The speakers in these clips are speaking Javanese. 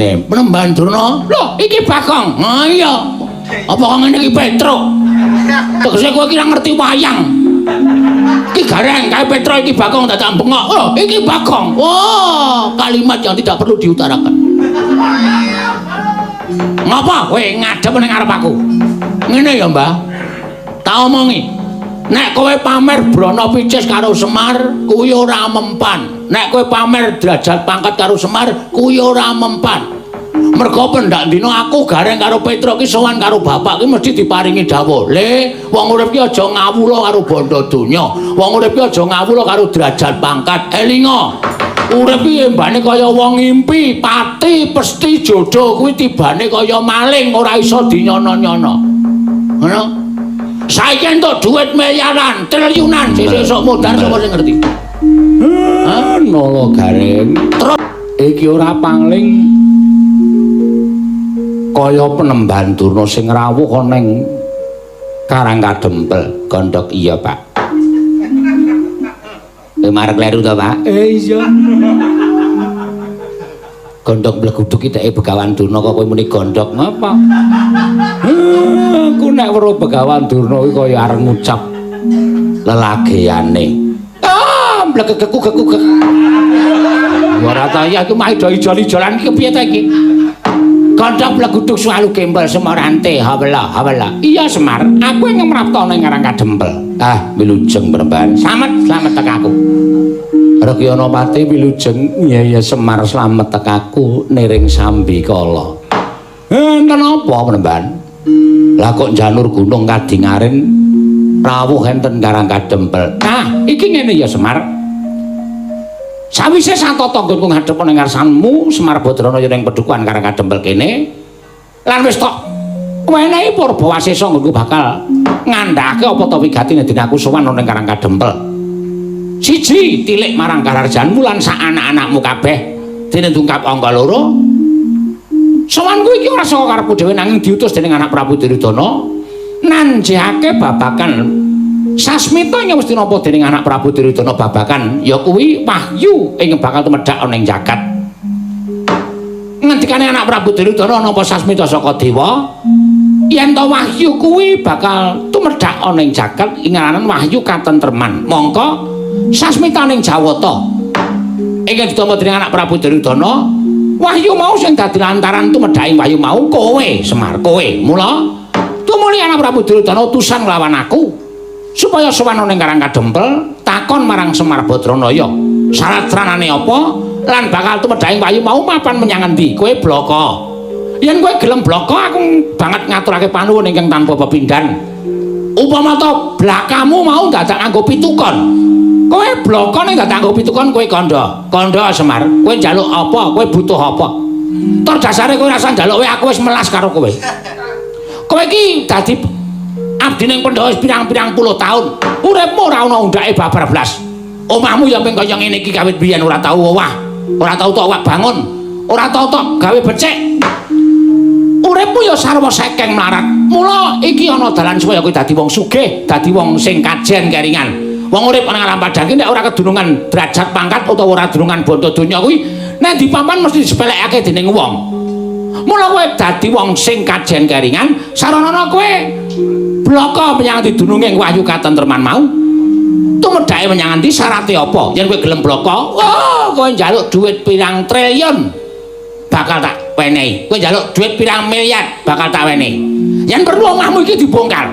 Penemban Durna. Lho, iki Bagong. Ha iya. Apa kok ngene iki Petruk? Tegese kowe iki ora ngerti wayang. Iki gareng kae Petruk iki Bagong dadak bengok. Lho, iki Bagong. Wah, kalimat yang tidak perlu diutarakan. Ngapa kowe ngadep ning arep aku? Ngene ya, Mbah. Tak omongi. Nek kowe pamer brana picis karo Semar, kuwi ora mempan. Nek kowe pamer derajat pangkat karo Semar, kuwi ora mempan. Mergo pendak dina aku gareng karo Petruk ki sowan karo bapak ki mesti diparingi dawuh. Le, wong urip ki aja ngawula karo bondo donya. Wong urip ki aja ngawula karo derajat pangkat. Elinga. Urip ki embane kaya wong ngimpi, pati pesti jodoh kuwi tibane kaya maling ora iso dinyono-nyono. Ngono? Saiki entuk dhuwit miliaran, triliunan, sesuk modar sapa sing ngerti? Nolo gareng. Terus iki ora pangling kaya Penemban Durna sing rawuh ana ning Karangkadempel. Gondhok iya, Pak. Marek kleru to, Pak? Iya. Gondhok bleguduk iki teke Begawan Durna kok kowe muni gondhok ngapa? Aku nek weruh Begawan Durna iki kaya arep ngucap lelageane. Ah, blegegekuk. Ora ta ya iki mah ijol-ijolan iki kepiye ta iki? Gondhok bleguduk selalu gembel Semarante, hawala. Iya Semar, aku yang ngemrapto ning Karangkadempel. Ah, wilujeng Penemban. Slamet tekaku. Rekyana-pati wilujeng. Iya Semar slamet tekaku niring Sambikala. Enten apa Penemban? Lah kok janur gunung Kadingaren rawuh enten Karangkadempel. Ah, iki ngene ya Semar. Sawise satata nggonku ngadhep ning ngarsanmu Semar Badrana ing Pedukuhan Karangkadempel kene lan wis tok wenehi Purbawasesa nggonku bakal ngandhake apa ta wigatine dene aku sowan ning Karangkadempel. Siji tilik marang Kararjanmu lan sak anak-anakmu kabeh dene ndungkap angka 2. Sowanku iki ora saka karepku dhewe nanging diutus dening anak Prabu Duryudana nanjihake babakan sasmita yang mesti nampa dening anak Prabu Duryudana babakan ya kuwi wahyu ing bakal tumedhak ana ing jagat. Ngendikane anak Prabu Duryudana nampa sasmita saka dewa yen to wahyu kuwi bakal tumedhak ana ing jagat ing aran wahyu katentreman. Mongko sasmita ning Jawata ingkang ditampa dening anak Prabu Duryudana wahyu mau sing dadi lantaran tumedhake wahyu mau kowe Semar kowe. Mula tumuli anak Prabu Duryudana utusan nglawan aku supaya sowan ning Karangkadempel takon marang Semar Badranaya syarat-syaratane apa lan bakal tumedhake wahyu mau mapan menyang endi. Kowe bloko. Yen kowe gelem bloko aku banget ngaturake panuwun ingkang tanpa pepindhan. Upama to blakamu mau dadak nganggo pitukon. Kowe bloko ning dadak nganggo pitukon kowe kandha. Kandha Semar, kowe njaluk apa? Kowe butuh apa? Tur dasare kowe rasa njaluk aku wis melas karo kowe. Kowe iki dadi abdi ning Pandhawa pirang-pirang puluh taun. Uripmu ora ana undhake babar blas. Omahmu ya ping kaya ngene iki kawit biyen ora tau owah. Ora tau tok owah bangun. Ora tau tok gawe becik. Uripmu ya sarwa sekeng mlarat. Mula iki ana dalan supaya kowe dadi wong sugih, dadi wong sing kajen keringan. Wong urip nang alam padang iki nek ora kedunungan derajat pangkat utawa ora kedunungan bondo donya kuwi nek dipapan mesti disepelekake dening wong. Mula kowe dadi wong sing kajen keringan, saranana kowe bloko menyang didununge wahyu katentreman mau. Tumedhake menyang endi syarate apa? Yen kowe gelem bloko, wah kowe njaluk dhuwit pirang triliun bakal tak wenehi. Kowe njaluk dhuwit pirang miliar bakal tak wenehi. Yen perlu omahmu iki dibongkar.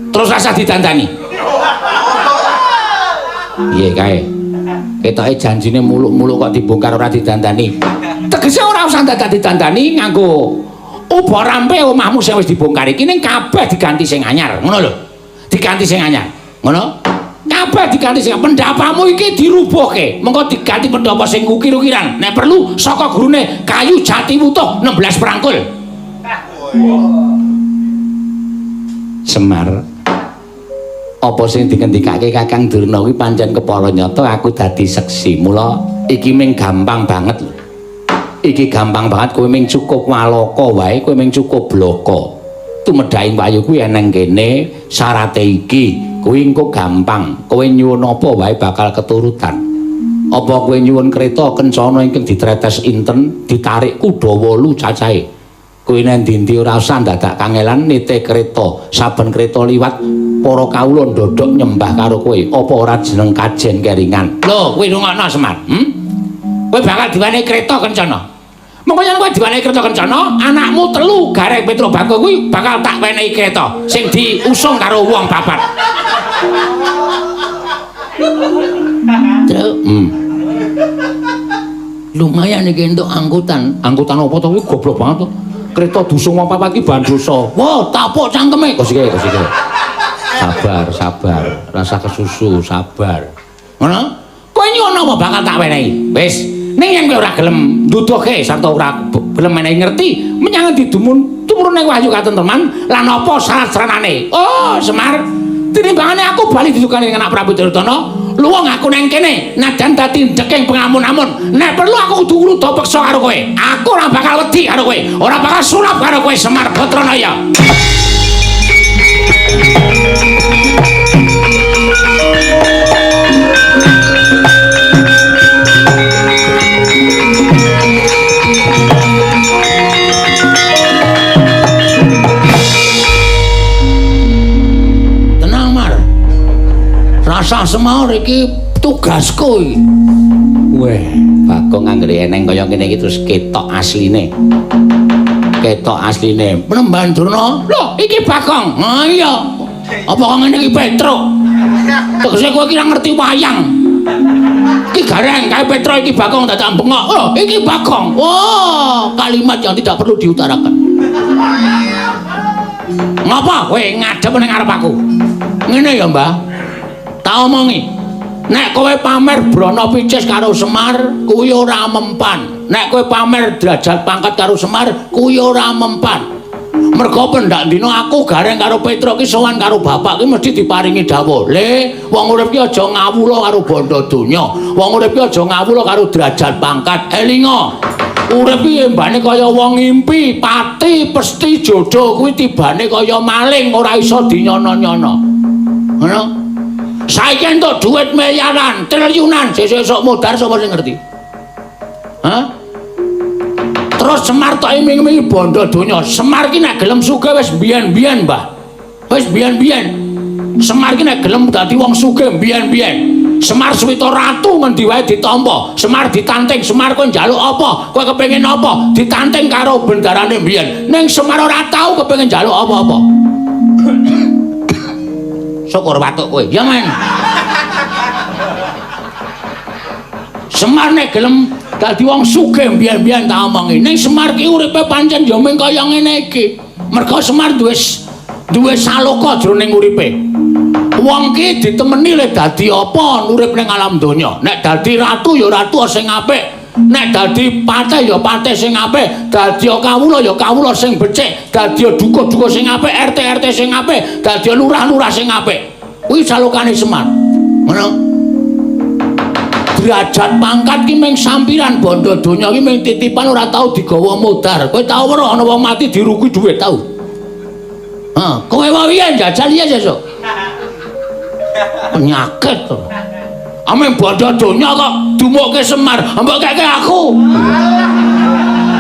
Terus rasa didandani. Piye kae? Ketoke janjine muluk-muluk kok dibongkar ora didandani. Tegese ora usah dadak didandani nganggo uba rampe omahmu sing wis dibongkar iki ning kabeh diganti sing anyar. Ngono lho. Diganti sing anyar. Ngono? Kabeh diganti sing pendapamu iki dirubuhke. Mengko diganti pendapa sing ukir-ukiran. Nek perlu saka gurune kayu jati wutuh 16 prangkul. Semar, apa sing dikendikake Kakang Durna kuwi pancen kepala nyata aku dadi seksi. Mula iki ming gampang banget lho. Iki gampang banget kowe ming cukup walaka wae, kowe ming cukup bloko. Tumedhake wayu kuwi eneng kene syarate iki. Kuwi engko gampang. Kowe nyuwun apa wae bakal keturutan. Apa kowe nyuwun kereta kencana ingkang ditretes inten ditarik kuda 8 cacahe. Kowe nek ndi ora usah dadak kangelan nite kereta. Saben kereta liwat para kawula ndodhok nyembah karo kowe. Apa ora jeneng kajen keringan? Lho, kowe rungokno Semar. Kowe bakal diwenehi kereta kencana. Mengko yen kowe diwenehi kereta kencana, anakmu 3 Gareng Petro Bago kuwi bakal tak wenehi kereta sing diusung karo wong papat. Lumayan iki entuk angkutan. Angkutan apa to kuwi goblok banget to. Kereta dusung wong papat iki bandosa. Wah, tapuk cangkeme. Kosike. Sabar. Rasa kesusu, sabar. Ngono? Kowe nyuwun apa bakal tak wenehi. Wis, ning yen kowe ora gelem nduduhke sarta ora gelem menehi ngerti, menyang didumun tumurun ning wahyu katentreman lan apa syarat-syaratane. Oh, Semar, tinimbangane aku bali didukani anak Prabu Duryudana, luwung aku nang kene, najan dadi ndeking pengamun-amun. Nek perlu aku kudu ngruda peksa karo kowe. Aku ora bakal wedi karo kowe, ora bakal sulap karo kowe Semar Batranaya. Rasa Semar iki tugasku iki. Weh, Bagong anggere eneng kaya ngene iki terus ketok asline. Penemban Durna. Lho, iki Bagong. Ha iya. Apa kok ngene iki Petro? Tegese kowe iki ora ngerti wayang. Iki Gareng kae Petro iki Bagong dadak bengok. Oh, iki Bagong. Oh, kalimat yang tidak perlu diutarakan. Ngapa kowe ngadep ning arep aku? Ngene ya, Mbah. Tak omongi, nek kowe pamer brana picis karo Semar, kuwi ora mempan. Nek kowe pamer derajat pangkat karo Semar, kuwi ora mempan. Mergo pendak dina aku Gareng karo Petro ki sowan karo bapak ki mesti diparingi dawuh. Le, wong urip ki aja ngawula karo bondo donya. Wong urip ki aja ngawula karo derajat pangkat. Elinga. Urip ki embane kaya wong ngimpi, pati pesti jodoh kuwi tibane kaya maling ora iso dinyono-nyono. Ngono? Saiki entuk dhuwit miliaran, triliunan, sesuk modar sapa sing ngerti? Hah? Terus Semar tok iming-imingi bondo donya. Semar ki nek gelem sugih wis biyen-biyen, Mbah. Wis biyen-biyen. Semar ki nek gelem dadi wong sugih biyen-biyen. Semar Swita Ratu ngendi wae ditampa. Semar ditanting, Semar kowe njaluk apa? Kowe kepengin apa? Ditanting karo bendarane biyen. Ning Semar ora tau kepengin njaluk apa-apa. Syukur watuk kowe. Ya men. Semar nek gelem dadi wong sugih mbiyen-mbiyen tak omongi. Ning Semar ki uripe pancen ya mung kaya ngene iki. Mergo Semar duwe saloka jroning uripe. Wong ki ditemeni lek dadi apa urip ning alam donya. Nek dadi ratu ya ratu sing apik. Nek dadi patih ya patih sing apik, dadi kawula ya kawula sing becik, dadi dukuh-dukuh sing apik, RT sing apik, dadi lurah-lurah sing apik. Kuwi salokane Semar. Ngono. Derajat pangkat ki mung sampiran bondo donya ki mung titipan ora tau digawa modar. Kowe tau weruh ana wong mati dirugi dhuwit tau? Ha, kowe wae jajal ya sesuk. Penyakit to. Ameng bondo donya kok dumukke Semar, mbok keke aku.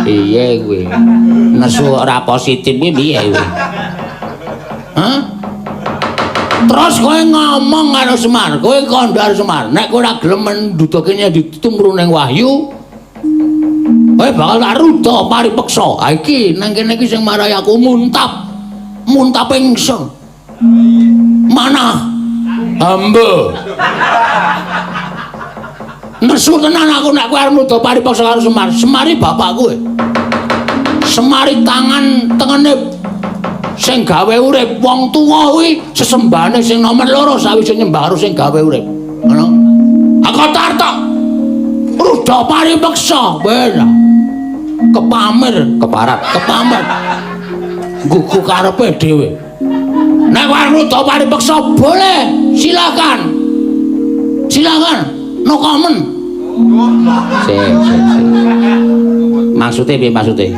Piye kuwi? Nesu ora positif kuwi piye kuwi? Hah? Terus kowe ngomong karo Semar, kowe kondhar Semar, nek kowe ora gelem menduduke ditumru ning wahyu, kowe bakal tak ruda paripeksa. Ha iki nang kene iki sing marai aku muntap ingsun. Mana? Ambo. Nesu tenan aku nek kowe arep nuduh paripaksa karo Semar. Semari bapakku. Semari tangan tengene sing gawe urip wong tuwa kuwi sesembahane sing nomor 2 sawise nyembah karo sing gawe urip. Ngono. Aku tartok. Ruda paripaksa wis. Kepamer. Gugu karepe dhewe. Nek kowe arep nuduh paripaksa boleh, silakan. No comment. Maksudnya piye maksudnya?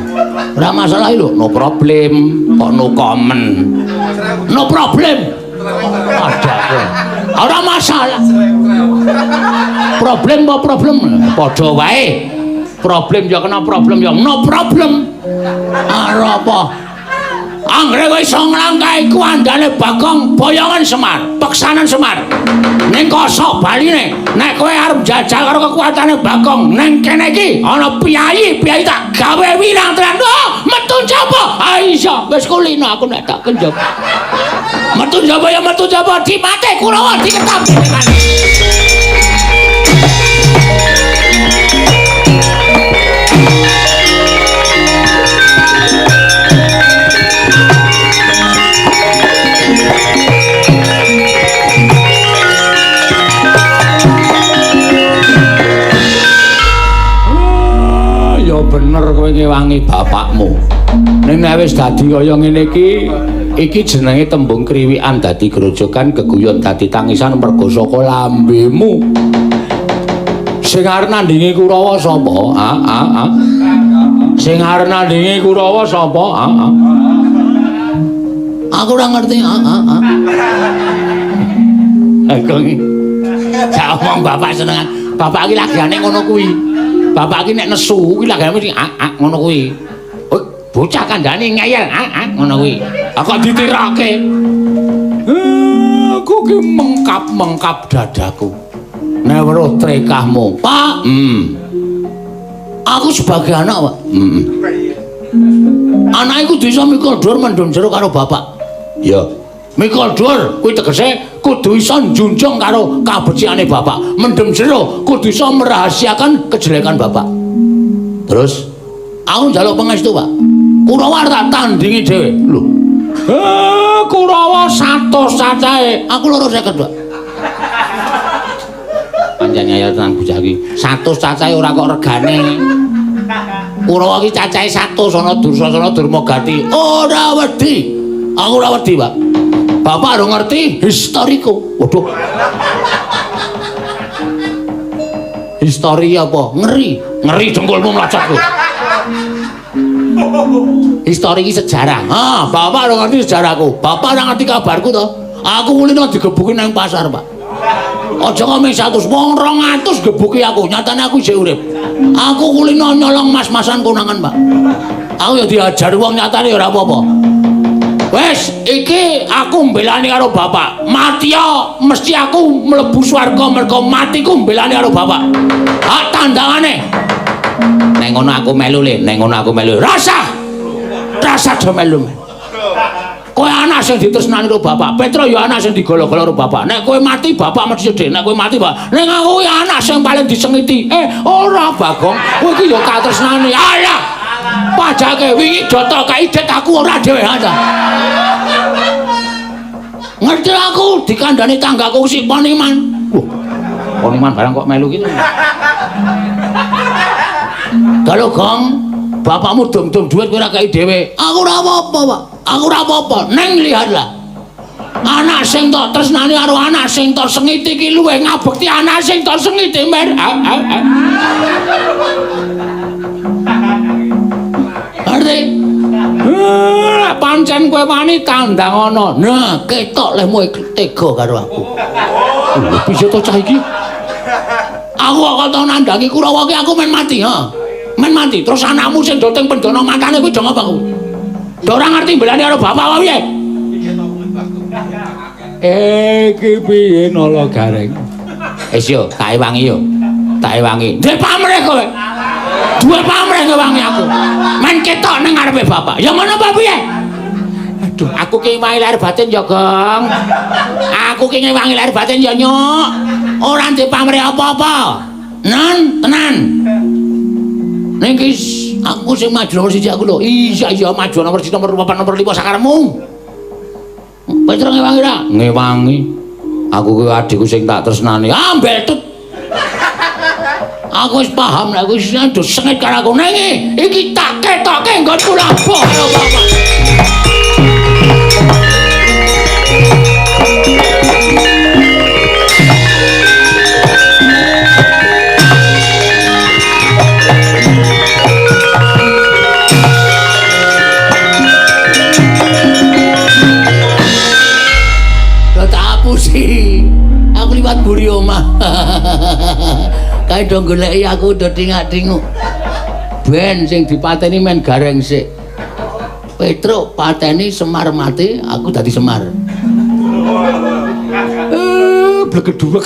Ora masalah lho, no problem. Kok no comment? No problem. Ada kowe. Ora masalah. Problem apa problem? Padha wae. Problem ya kena problem ya no problem. Arep apa? Anggere kowe iso nglangkahi kuandane Bagong boyongan Semar, peksanan Semar. Ning kosok baline, nek kowe arep jajal karo kekuatane Bagong, ning kene iki ana piyayi tak gawe wirang tenan. Oh, metu njaba. Ah iso, wis kulino aku nek tak kenjop. Metu njaba ya metu njaba, dimate Kurawa diketap tenan. Bener kowe ngewangi bapakmu. Ning nek wis dadi kaya ngene iki jenenge tembung kriwikan dadi grojogan, geguyon dadi tangisan mergo saka lambemu. Sing arep nandingi Kurawa sapa? Sing arep nandingi Kurawa sapa? Aku ora ngerti. Aku gak omong bapak senengan. Bapak iki lagane ngono kuwi. Bapak iki nek nesu kuwi lagane mesti ngono kuwi. Oh, bocah kandhane ngeyel ngono kuwi. Kok ditirake. Aku ki mengkap-mengkap dadaku. Nek weruh trekahmu, Pak. Aku sebagai anak, Pak. Anak iku bisa mikul dur mendem jero karo bapak. Iya. Mikul dur kuwi tegese kudu iso njunjung karo kabeciane bapak. Mendem jero kudu iso merahasiakan kejelekan bapak. Terus aku njaluk pangestu, Pak. Kurawa tak tandingi dhewe. Lho. Kurawa 100 cacahe. Aku 250, Pak. Pancen nyayal tenan bocah iki. 100 cacahe ora kok regane. Kurawa iki cacahe 100 ana Dursasana Durmagati. Ora wedi. Aku ora wedi, Pak. Bapak ora ngerti historiku. Waduh. Histori apa? Ngeri. Ngeri dengkulmu mlacot kowe. Histori iki sejarah. Bapak ora ngerti sejarahku. Bapak ora ngerti kabarku to. Aku kulino digebuki nang pasar, Pak. Aja ngomong 100, wong 200 gebuki aku. Nyatane aku isih urip. Aku kulino nyolong mas-masan konangan, Pak. Aku ya diajar wong nyatane ora apa-apa. Wes, iki aku mbelani karo bapak. Mati ya, mesti aku mlebu swarga mergo matiku mbelani karo bapak. Tandangane. Nek ngono aku melu le, nek ngono aku melu. Rasa do melu. Kowe anak sing ditresnani karo bapak, Petro ya anak sing digolo-golo karo bapak. Nek kowe mati bapak mesti sedih, nek kowe mati Pak. Nek aku kuwi anak sing paling disengiti. Ora Bagong, kowe iki ya tak tresnani. Alah. Pajake wingi joto kaidet aku ora dhewe aja. Ngerti aku dikandani tanggaku si Poniman. Poniman barang kok melu gitu. Kalau Gong, bapakmu dom-dom duit kowe ora kai dhewe. Aku ora apa-apa, Pak. Aku ora apa-apa. Neng lihatlah. Anak sing tok tresnani karo anak sing tok sengiti iki luwih ngabekti anak sing tok sengiti, Mer. Ngerti? Pancen kowe wani tandang ana. Nah, ketok lemu tega karo aku. Bisa to cah iki? Aku kok tau nandangi Kurawa ki aku men mati, Men mati. Terus anakmu sing do teng pendana matane kuwi do ngapa kuwi? Do ora ngerti mbelani karo bapak wae piye? Iki piye nala gareng? Wis yo, tak ewangi yo. Tak ewangi. Ndek pamrih kowe. Duwe pamrih ngewangi aku. Men ketok ning ngarepe bapak. Ya ngono apa piye? Aduh, aku ki ngewangi lahir batin ya, Gong. Aku ki ngewangi lahir batin ya, Nyuk. Ora ndek pamrih apa-apa. Nan, tenan. Ning ki aku sing maju nomor 1 aku lho. Iya maju nomor 1 nomor 4 nomor 5 sakarepmu. Petro ngewangi ra? Ngewangi. Aku ki adikku sing tak tresnani. Mbetut. Aku wis paham lek wis do sengit karo aku nang iki tak ketoke nggonku labuh karo bapak. Aku liwat buri omah. Kae do goleki aku do tingak-tinguk. Ben sing dipateni men gareng sik. Petruk pateni Semar mati, aku dadi Semar. Blegedhuwek.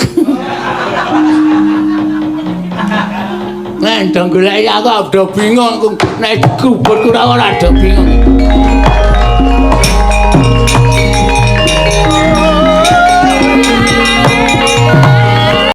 Nek do goleki aku do bingung nek dikubur ora do bingung.